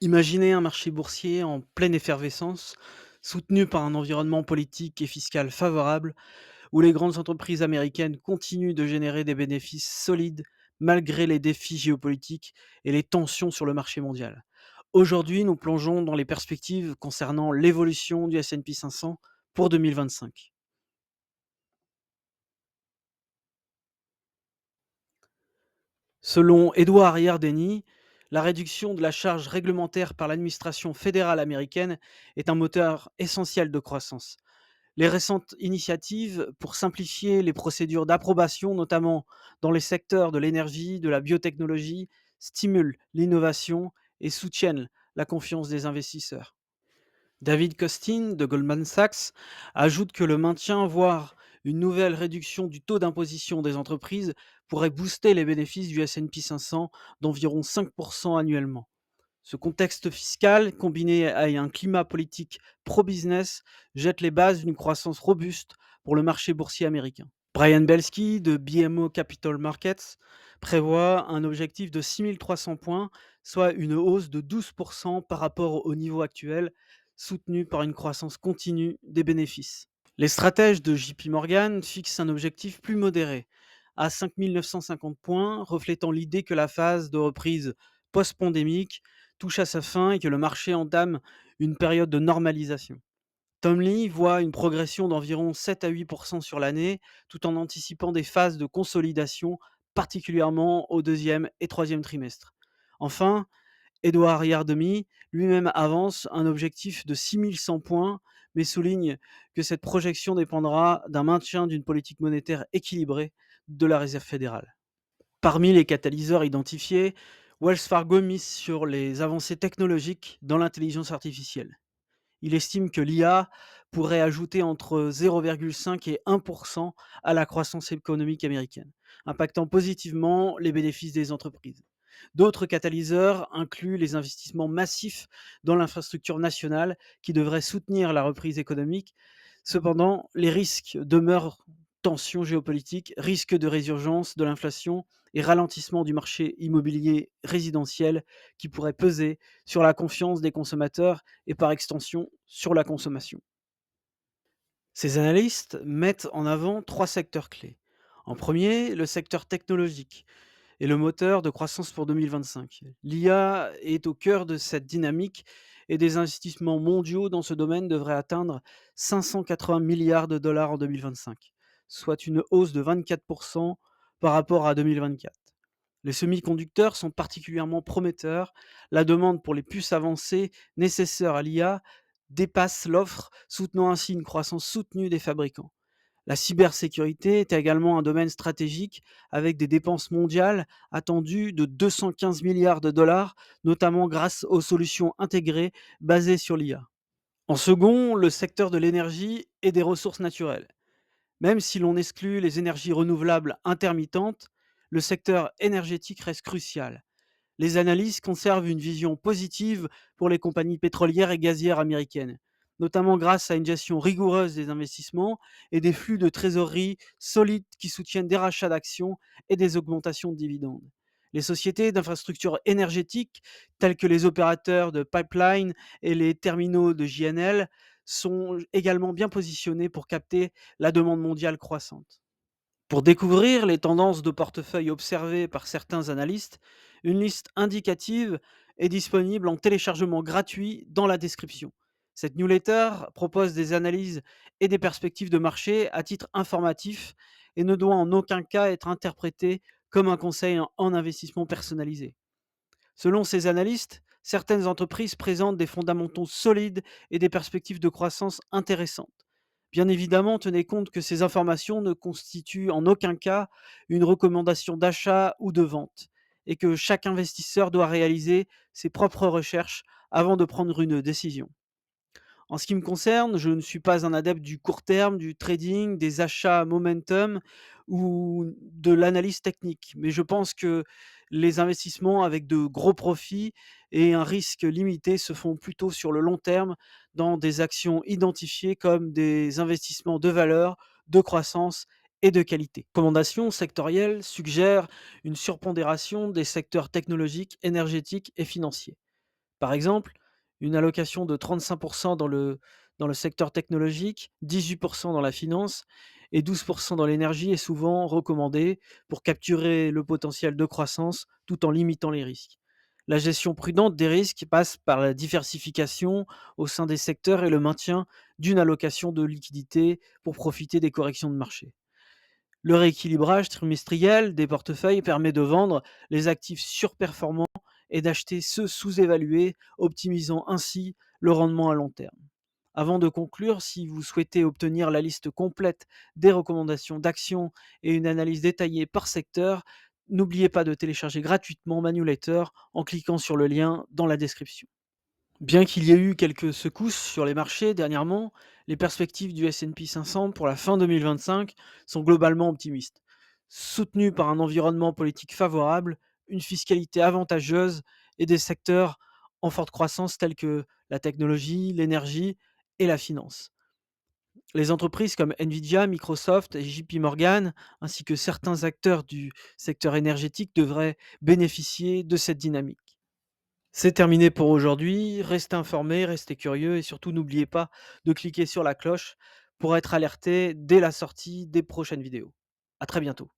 Imaginez un marché boursier en pleine effervescence, soutenu par un environnement politique et fiscal favorable, où les grandes entreprises américaines continuent de générer des bénéfices solides malgré les défis géopolitiques et les tensions sur le marché mondial. Aujourd'hui, nous plongeons dans les perspectives concernant l'évolution du S&P 500 pour 2025. Selon Edward Yardeni, la réduction de la charge réglementaire par l'administration fédérale américaine est un moteur essentiel de croissance. Les récentes initiatives pour simplifier les procédures d'approbation, notamment dans les secteurs de l'énergie, de la biotechnologie, stimulent l'innovation et soutiennent la confiance des investisseurs. David Costin de Goldman Sachs ajoute que le maintien, voire une nouvelle réduction du taux d'imposition des entreprises pourrait booster les bénéfices du S&P 500 d'environ 5% annuellement. Ce contexte fiscal, combiné à un climat politique pro-business, jette les bases d'une croissance robuste pour le marché boursier américain. Brian Belsky de BMO Capital Markets prévoit un objectif de 6300 points, soit une hausse de 12% par rapport au niveau actuel, soutenu par une croissance continue des bénéfices. Les stratèges de JP Morgan fixent un objectif plus modéré, à 5950 points, reflétant l'idée que la phase de reprise post-pandémique touche à sa fin et que le marché entame une période de normalisation. Tom Lee voit une progression d'environ 7 à 8% sur l'année, tout en anticipant des phases de consolidation, particulièrement au deuxième et troisième trimestre. Enfin, Edouard Yardemi lui-même avance un objectif de 6100 points, mais souligne que cette projection dépendra d'un maintien d'une politique monétaire équilibrée de la Réserve fédérale. Parmi les catalyseurs identifiés, Wells Fargo mise sur les avancées technologiques dans l'intelligence artificielle. Il estime que l'IA pourrait ajouter entre 0,5 et 1% à la croissance économique américaine, impactant positivement les bénéfices des entreprises. D'autres catalyseurs incluent les investissements massifs dans l'infrastructure nationale qui devraient soutenir la reprise économique. Cependant, les risques demeurent: tensions géopolitiques, risque de résurgence de l'inflation et ralentissement du marché immobilier résidentiel qui pourrait peser sur la confiance des consommateurs et par extension sur la consommation. Ces analystes mettent en avant trois secteurs clés. En premier, le secteur technologique est le moteur de croissance pour 2025. L'IA est au cœur de cette dynamique et des investissements mondiaux dans ce domaine devraient atteindre 580 milliards de dollars en 2025, soit une hausse de 24% par rapport à 2024. Les semi-conducteurs sont particulièrement prometteurs. La demande pour les puces avancées nécessaires à l'IA dépasse l'offre, soutenant ainsi une croissance soutenue des fabricants. La cybersécurité est également un domaine stratégique avec des dépenses mondiales attendues de 215 milliards de dollars, notamment grâce aux solutions intégrées basées sur l'IA. En second, le secteur de l'énergie et des ressources naturelles. Même si l'on exclut les énergies renouvelables intermittentes, le secteur énergétique reste crucial. Les analyses conservent une vision positive pour les compagnies pétrolières et gazières américaines, notamment grâce à une gestion rigoureuse des investissements et des flux de trésorerie solides qui soutiennent des rachats d'actions et des augmentations de dividendes. Les sociétés d'infrastructures énergétiques, telles que les opérateurs de pipeline et les terminaux de JNL, sont également bien positionnés pour capter la demande mondiale croissante. Pour découvrir les tendances de portefeuille observées par certains analystes, une liste indicative est disponible en téléchargement gratuit dans la description. Cette newsletter propose des analyses et des perspectives de marché à titre informatif et ne doit en aucun cas être interprétée comme un conseil en investissement personnalisé. Selon ces analystes, certaines entreprises présentent des fondamentaux solides et des perspectives de croissance intéressantes. Bien évidemment, tenez compte que ces informations ne constituent en aucun cas une recommandation d'achat ou de vente et que chaque investisseur doit réaliser ses propres recherches avant de prendre une décision. En ce qui me concerne, je ne suis pas un adepte du court terme, du trading, des achats momentum ou de l'analyse technique. Mais je pense que les investissements avec de gros profits et un risque limité se font plutôt sur le long terme dans des actions identifiées comme des investissements de valeur, de croissance et de qualité. Recommandations sectorielles suggèrent une surpondération des secteurs technologiques, énergétiques et financiers. Par exemple, une allocation de 35 dans le secteur technologique, 18 dans la finance et 12 dans l'énergie est souvent recommandée pour capturer le potentiel de croissance tout en limitant les risques. La gestion prudente des risques passe par la diversification au sein des secteurs et le maintien d'une allocation de liquidité pour profiter des corrections de marché. Le rééquilibrage trimestriel des portefeuilles permet de vendre les actifs surperformants et d'acheter ceux sous-évalués, optimisant ainsi le rendement à long terme. Avant de conclure, si vous souhaitez obtenir la liste complète des recommandations d'actions et une analyse détaillée par secteur, n'oubliez pas de télécharger gratuitement Manulator en cliquant sur le lien dans la description. Bien qu'il y ait eu quelques secousses sur les marchés dernièrement, les perspectives du S&P 500 pour la fin 2025 sont globalement optimistes. Soutenues par un environnement politique favorable, une fiscalité avantageuse et des secteurs en forte croissance tels que la technologie, l'énergie et la finance. Les entreprises comme Nvidia, Microsoft et JP Morgan, ainsi que certains acteurs du secteur énergétique devraient bénéficier de cette dynamique. C'est terminé pour aujourd'hui. Restez informés, restez curieux et surtout n'oubliez pas de cliquer sur la cloche pour être alerté dès la sortie des prochaines vidéos. À très bientôt.